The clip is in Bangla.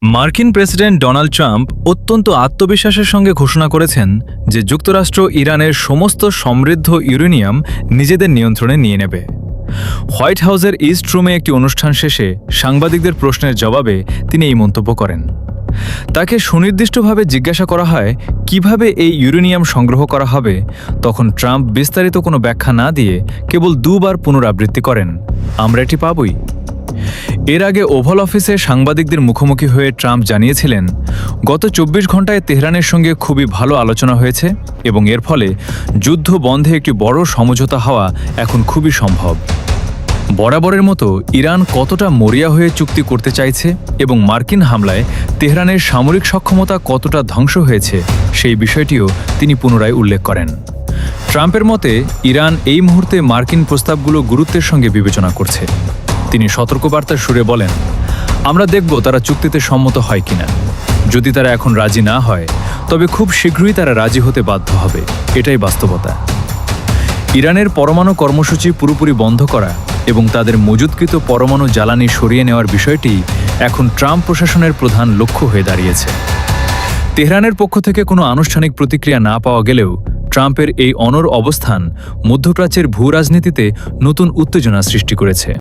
মার্কিন প্রেসিডেন্ট ডোনাল্ড ট্রাম্প অত্যন্ত আত্মবিশ্বাসের সঙ্গে ঘোষণা করেছেন যে যুক্তরাষ্ট্র ইরানের সমস্ত সমৃদ্ধ ইউরেনিয়াম নিজেদের নিয়ন্ত্রণে নিয়ে নেবে। হোয়াইট হাউসের ইস্ট রুমে একটি অনুষ্ঠান শেষে সাংবাদিকদের প্রশ্নের জবাবে তিনি এই মন্তব্য করেন। তাকে সুনির্দিষ্টভাবে জিজ্ঞাসা করা হয় কিভাবে এই ইউরেনিয়াম সংগ্রহ করা হবে, তখন ট্রাম্প বিস্তারিত কোনো ব্যাখ্যা না দিয়ে কেবল দুবার পুনরাবৃত্তি করেন, আমরা এটি পাবই। এর আগে ওভাল অফিসে সাংবাদিকদের মুখোমুখি হয়ে ট্রাম্প জানিয়েছিলেন, গত ২৪ ঘণ্টায় তেহরানের সঙ্গে খুবই ভালো আলোচনা হয়েছে এবং এর ফলে যুদ্ধ বন্ধে একটি বড় সমঝোতা হওয়া এখন খুবই সম্ভব। বরাবরের মতো ইরান কতটা মরিয়া হয়ে চুক্তি করতে চাইছে এবং মার্কিন হামলায় তেহরানের সামরিক সক্ষমতা কতটা ধ্বংস হয়েছে সেই বিষয়টিও তিনি পুনরায় উল্লেখ করেন। ট্রাম্পের মতে ইরান এই মুহূর্তে মার্কিন প্রস্তাবগুলো গুরুত্বের সঙ্গে বিবেচনা করছে। তিনি সতর্কবার্তার সুরে বলেন, আমরা দেখব তারা চুক্তিতে সম্মত হয় কিনা। যদি তারা এখন রাজি না হয় তবে খুব শীঘ্রই তারা রাজি হতে বাধ্য হবে, এটাই বাস্তবতা। ইরানের পরমাণু কর্মসূচি পুরোপুরি বন্ধ করা এবং তাদের মজুতকৃত পরমাণু জ্বালানি সরিয়ে নেওয়ার বিষয়টি এখন ট্রাম্প প্রশাসনের প্রধান লক্ষ্য হয়ে দাঁড়িয়েছে। তেহরানের পক্ষ থেকে কোনো আনুষ্ঠানিক প্রতিক্রিয়া না পাওয়া গেলেও ট্রাম্পের এই অনড় অবস্থান মধ্যপ্রাচ্যের ভূ রাজনীতিতে নতুন উত্তেজনা সৃষ্টি করেছে।